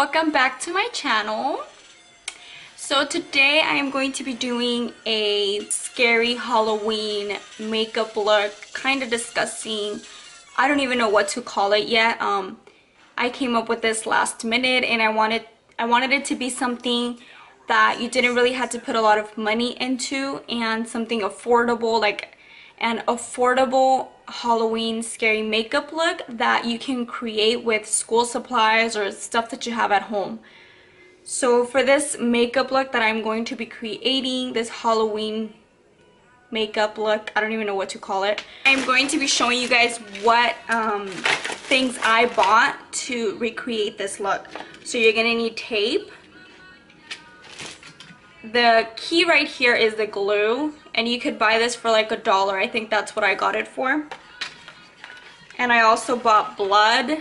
welcome back to my channel. So today I am going to be doing a scary Halloween makeup look, kind of discussing, I don't even know what to call it yet. I came up with this last minute and I wanted it to be something that you didn't really have to put a lot of money into, and something affordable, like an affordable Halloween scary makeup look that you can create with school supplies or stuff that you have at home. So for this makeup look that I'm going to be creating, this Halloween makeup look, I don't even know what to call it, I'm going to be showing you guys what things I bought to recreate this look. So you're gonna need tape. The key right here is the glue, and you could buy this for like $1. I think that's what I got it for. And I also bought blood.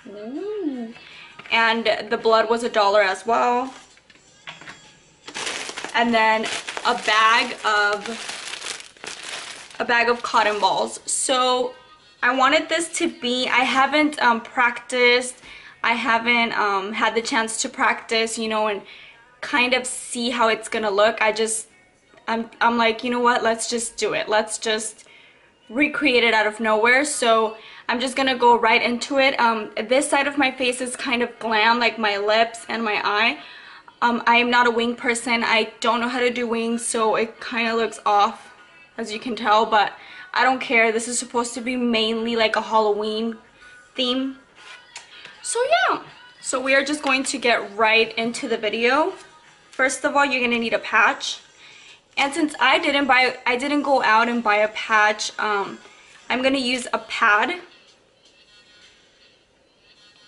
Ooh. And the blood was $1 as well. And then a bag of cotton balls. So I wanted this to be, I haven't practiced, I haven't had the chance to practice, you know, and kind of see how it's gonna look. I'm like, you know what, let's just do it. Let's just recreate it out of nowhere. So I'm just gonna go right into it. This side of my face is kind of glam, like my lips and my eye. I am not a wing person. I don't know how to do wings, so it kind of looks off, as you can tell, but I don't care. This is supposed to be mainly like a Halloween theme. So yeah, so we are just going to get right into the video. First of all, you're gonna need a patch. And since I didn't go out and buy a patch, I'm gonna use a pad.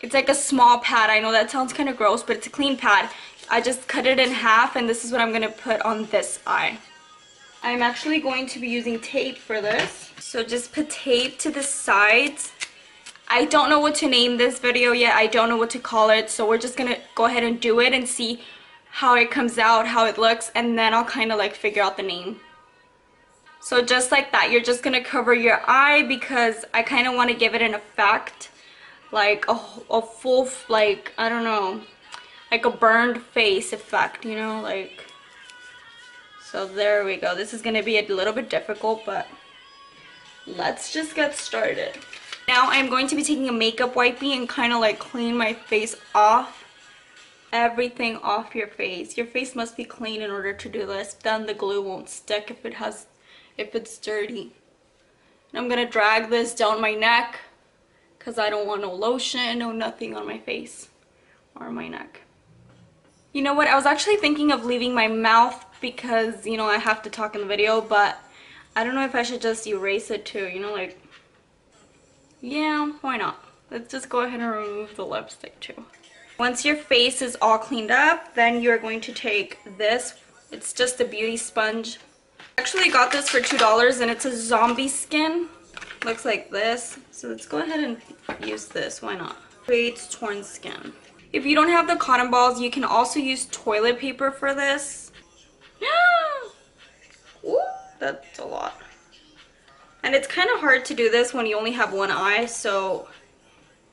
It's like a small pad. I know that sounds kind of gross, but it's a clean pad. I just cut it in half, and this is what I'm gonna put on this eye. I'm actually going to be using tape for this. So just put tape to the sides. I don't know what to name this video yet. I don't know what to call it. So we're just gonna go ahead and do it and see how it comes out, how it looks, and then I'll kind of like figure out the name. So just like that, you're just gonna cover your eye because I kind of want to give it an effect, like a full, like, I don't know, like a burned face effect, you know, like. So there we go. This is gonna be a little bit difficult, but let's just get started. Now I'm going to be taking a makeup wipey and kind of like clean my face off. Everything off your face. Your face must be clean in order to do this. Then the glue won't stick if it's dirty. And I'm gonna drag this down my neck because I don't want no lotion, no nothing on my face or my neck. You know what? I was actually thinking of leaving my mouth because, you know, I have to talk in the video, but I don't know if I should just erase it too, you know, like, yeah, why not? Let's just go ahead and remove the lipstick too. Once your face is all cleaned up, then you're going to take this. It's just a beauty sponge. I actually got this for $2 and it's a zombie skin. Looks like this. So let's go ahead and use this. Why not? Creates torn skin. If you don't have the cotton balls, you can also use toilet paper for this. Ooh, that's a lot. And it's kind of hard to do this when you only have one eye, so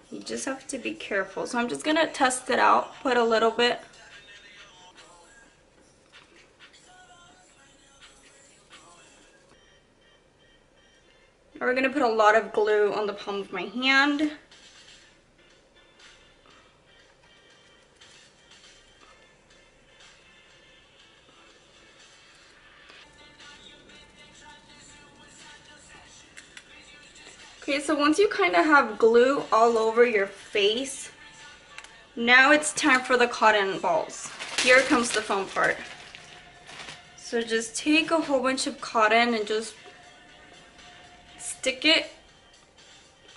you just have to be careful. So I'm just gonna test it out, put a little bit. We're gonna put a lot of glue on the palm of my hand. Okay, so once you kind of have glue all over your face, now it's time for the cotton balls. Here comes the fun part. So just take a whole bunch of cotton and just stick it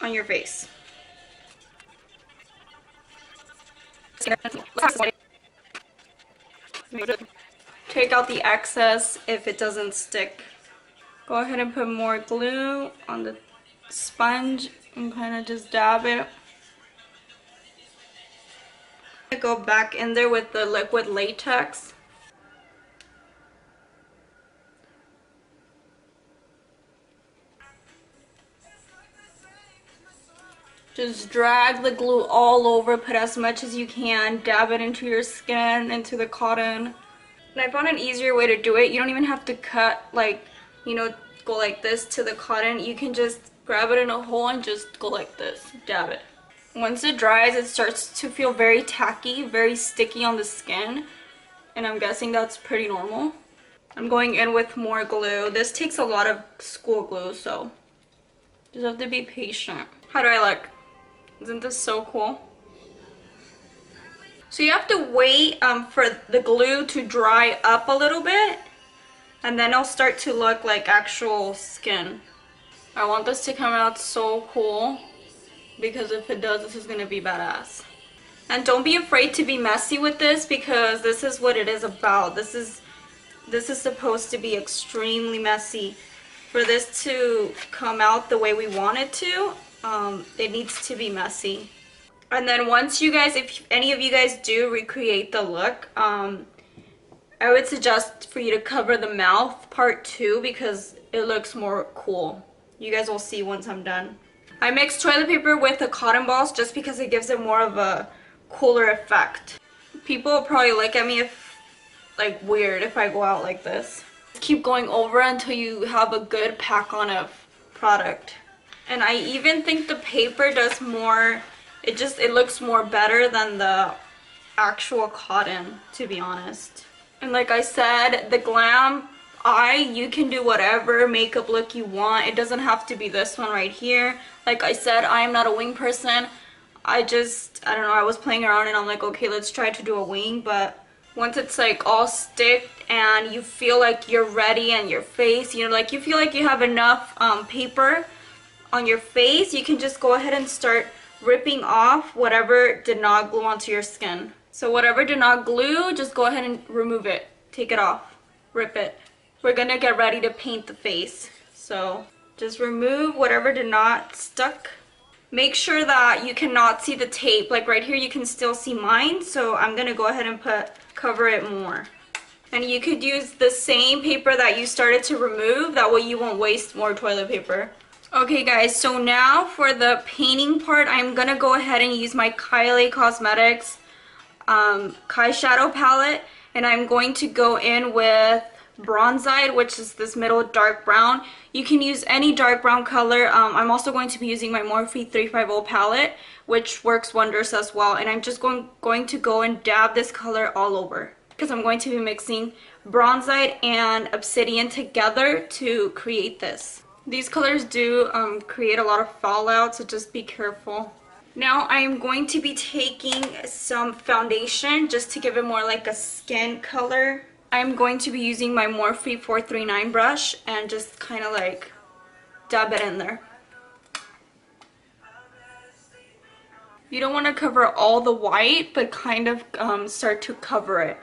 on your face. Take out the excess if it doesn't stick. Go ahead and put more glue on the sponge and kind of just dab it. Go back in there with the liquid latex. Just drag the glue all over, put as much as you can, dab it into your skin, into the cotton. And I found an easier way to do it. You don't even have to cut, like, you know, go like this to the cotton. You can just grab it in a hole and just go like this, dab it. Once it dries, it starts to feel very tacky, very sticky on the skin. And I'm guessing that's pretty normal. I'm going in with more glue. This takes a lot of school glue, so just have to be patient. How do I look? Isn't this so cool? So you have to wait for the glue to dry up a little bit, and then it'll start to look like actual skin. I want this to come out so cool, because if it does, this is gonna be badass. And don't be afraid to be messy with this, because this is what it is about. This is supposed to be extremely messy. For this to come out the way we want it to, it needs to be messy. And then once you guys, if any of you guys do recreate the look, I would suggest for you to cover the mouth part too, because it looks more cool. You guys will see once I'm done. I mixed toilet paper with the cotton balls just because it gives it more of a cooler effect. People will probably look at me if, like, weird if I go out like this. Keep going over until you have a good pack on of product. And I even think the paper does more, it looks more better than the actual cotton, to be honest. And like I said, the glam eye, you can do whatever makeup look you want. It doesn't have to be this one right here. Like I said, I am not a wing person. I don't know, I was playing around and I'm like, okay, let's try to do a wing. But once it's like all sticked and you feel like you're ready and your face, you know, like you feel like you have enough paper on your face, you can just go ahead and start ripping off whatever did not glue onto your skin. So whatever did not glue, just go ahead and remove it. Take it off. Rip it. We're gonna get ready to paint the face. So just remove whatever did not stuck. Make sure that you cannot see the tape. Like right here you can still see mine, so I'm gonna go ahead and cover it more. And you could use the same paper that you started to remove, that way you won't waste more toilet paper. Okay guys, so now for the painting part, I'm gonna go ahead and use my Kylie Cosmetics Kai Shadow palette, and I'm going to go in with Bronzite, which is this middle dark brown. You can use any dark brown color. I'm also going to be using my Morphe 350 palette, which works wonders as well. And I'm just going to go and dab this color all over, because I'm going to be mixing Bronzite and Obsidian together to create this. These colors do create a lot of fallout, so just be careful. Now I am going to be taking some foundation just to give it more like a skin color. I'm going to be using my Morphe 439 brush and just kind of like dab it in there. You don't want to cover all the white, but kind of start to cover it.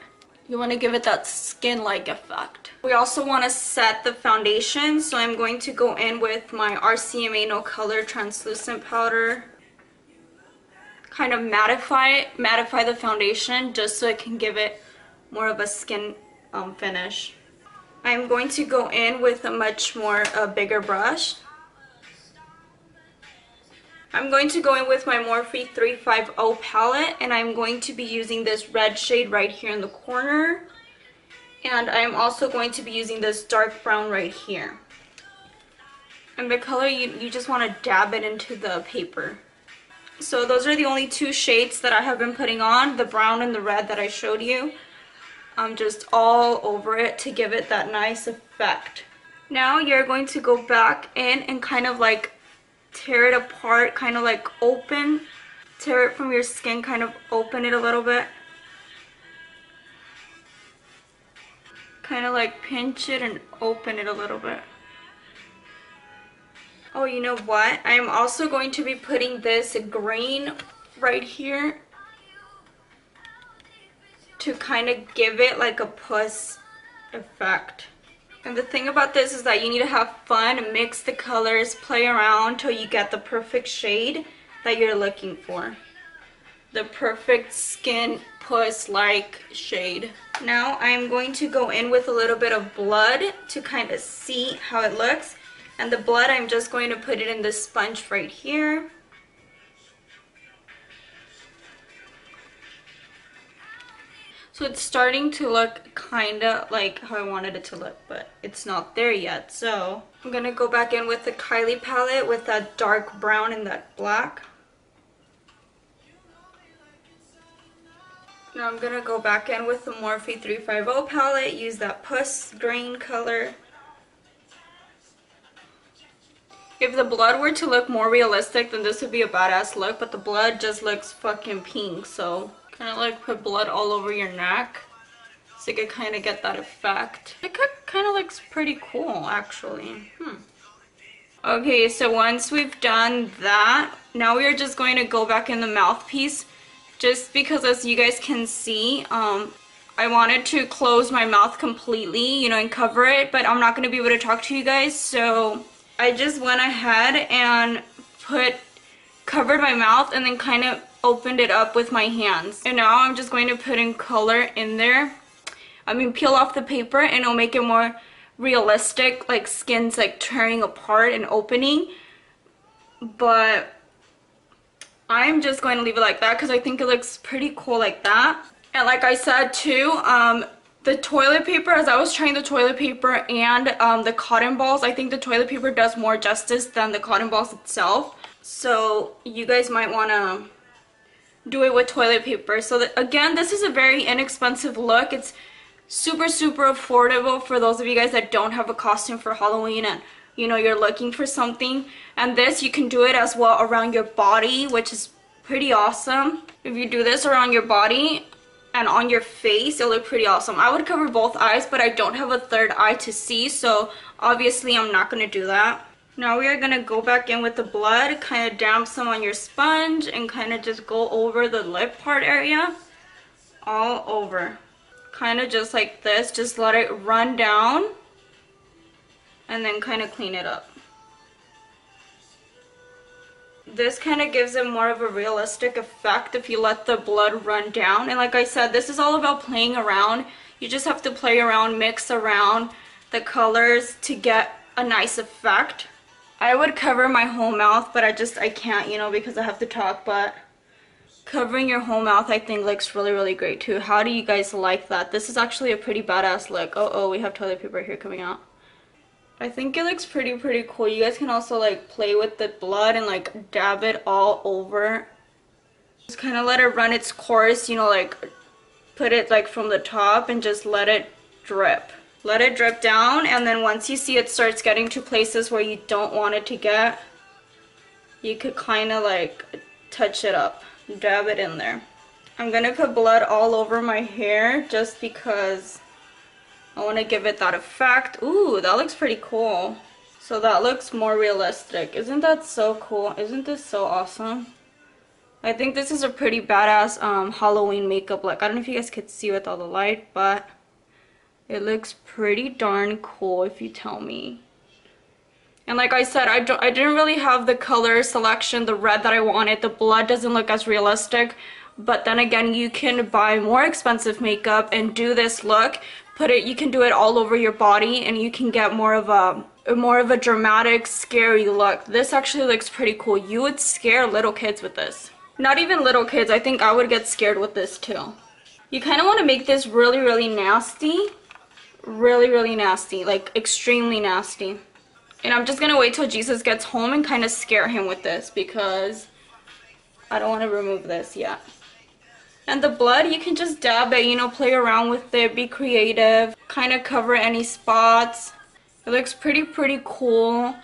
You want to give it that skin-like effect. We also want to set the foundation, so I'm going to go in with my RCMA No Color Translucent Powder. Kind of mattify the foundation just so it can give it more of a skin finish. I'm going to go in with a much more bigger brush. I'm going to go in with my Morphe 350 palette, and I'm going to be using this red shade right here in the corner. And I'm also going to be using this dark brown right here. And the color, you just want to dab it into the paper. So those are the only two shades that I have been putting on, the brown and the red that I showed you. Just all over it to give it that nice effect. Now you're going to go back in and kind of like tear it apart, kind of like tear it from your skin, kind of open it a little bit. Kind of like pinch it and open it a little bit. Oh, you know what? I'm also going to be putting this green right here to kind of give it like a puss effect. And the thing about this is that you need to have fun, mix the colors, play around till you get the perfect shade that you're looking for. The perfect skin puss-like shade. Now I'm going to go in with a little bit of blood to kind of see how it looks. And the blood, I'm just going to put it in this sponge right here. So it's starting to look kind of like how I wanted it to look, but it's not there yet. So I'm going to go back in with the Kylie palette with that dark brown and that black. Now I'm going to go back in with the Morphe 350 palette, use that puss green color. If the blood were to look more realistic, then this would be a badass look, but the blood just looks fucking pink, so kind of like put blood all over your neck so you can kind of get that effect. It kind of looks pretty cool, actually. Okay, so once we've done that, now we are just going to go back in the mouthpiece, just because as you guys can see, I wanted to close my mouth completely, you know, and cover it, but I'm not going to be able to talk to you guys, so I just went ahead and covered my mouth and then kind of opened it up with my hands. And now I'm just going to put in color in there. I mean, peel off the paper and it'll make it more realistic, like skin's like tearing apart and opening. But I'm just going to leave it like that because I think it looks pretty cool like that. And like I said too, the toilet paper, as I was trying the toilet paper and the cotton balls, I think the toilet paper does more justice than the cotton balls itself. So you guys might want to do it with toilet paper. So that, again, this is a very inexpensive look. It's super affordable for those of you guys that don't have a costume for Halloween and you know you're looking for something. And this, you can do it as well around your body, which is pretty awesome. If you do this around your body and on your face, it'll look pretty awesome. I would cover both eyes, but I don't have a third eye to see, so obviously I'm not going to do that. Now we are going to go back in with the blood, kind of damp some on your sponge and kind of just go over the lip part area. All over. Kind of just like this. Just let it run down and then kind of clean it up. This kind of gives it more of a realistic effect if you let the blood run down. And like I said, this is all about playing around. You just have to play around, mix around the colors to get a nice effect. I would cover my whole mouth, but I can't, you know, because I have to talk. But covering your whole mouth, I think, looks really great too. How do you guys like that? This is actually a pretty badass look. Oh, we have toilet paper here coming out. I think it looks pretty cool. You guys can also like play with the blood and like dab it all over. Just kind of let it run its course, you know, like put it like from the top and just let it drip. Let it drip down, and then once you see it starts getting to places where you don't want it to get, you could kind of like touch it up, dab it in there. I'm gonna put blood all over my hair just because I want to give it that effect. Ooh, that looks pretty cool. So that looks more realistic. Isn't that so cool? Isn't this so awesome? I think this is a pretty badass Halloween makeup look. I don't know if you guys could see with all the light, but it looks pretty darn cool if you tell me. And like I said, I didn't really have the color selection, the red that I wanted. The blood doesn't look as realistic. But then again, you can buy more expensive makeup and do this look. You can do it all over your body and you can get more of a dramatic, scary look. This actually looks pretty cool. You would scare little kids with this. Not even little kids. I think I would get scared with this too. You kind of want to make this really nasty. Really nasty, like extremely nasty. And I'm just gonna wait till Jesus gets home and kind of scare him with this because I don't want to remove this yet. And the blood, you can just dab it, you know, play around with it, be creative, kind of cover any spots. It looks pretty cool.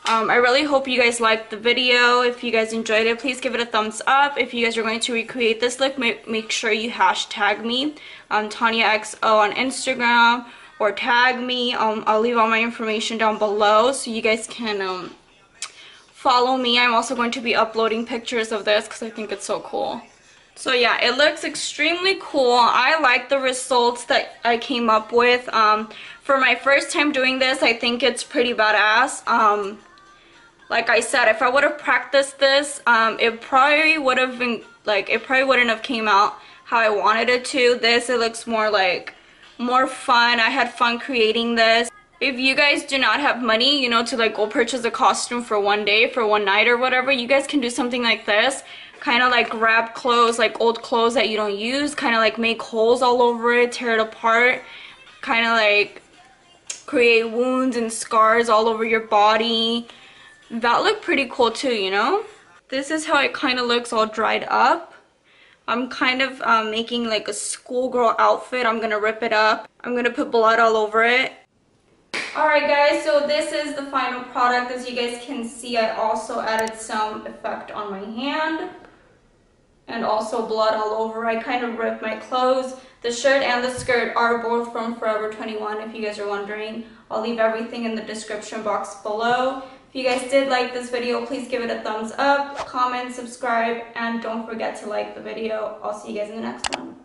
I really hope you guys liked the video. If you guys enjoyed it, please give it a thumbs up. If you guys are going to recreate this look, make sure you hashtag me, Taniaxo on Instagram, or tag me. I'll leave all my information down below so you guys can follow me. I'm also going to be uploading pictures of this because I think it's so cool. So yeah, it looks extremely cool. I like the results that I came up with. For my first time doing this, I think it's pretty badass. Like I said, if I would have practiced this, it probably would have been like, it probably wouldn't have came out how I wanted it to. This, it looks more fun. I had fun creating this. If you guys do not have money, you know, to like go purchase a costume for one day, for one night or whatever, you guys can do something like this. kind of like grab clothes, like old clothes that you don't use, kind of like make holes all over it, tear it apart, kind of like create wounds and scars all over your body. That looked pretty cool too, you know? This is how it kind of looks all dried up. I'm kind of making like a schoolgirl outfit. I'm gonna rip it up. I'm gonna put blood all over it. Alright guys, so this is the final product. As you guys can see, I also added some effect on my hand and also blood all over. I kind of ripped my clothes. The shirt and the skirt are both from Forever 21, if you guys are wondering. I'll leave everything in the description box below. If you guys did like this video, please give it a thumbs up, comment, subscribe, and don't forget to like the video. I'll see you guys in the next one.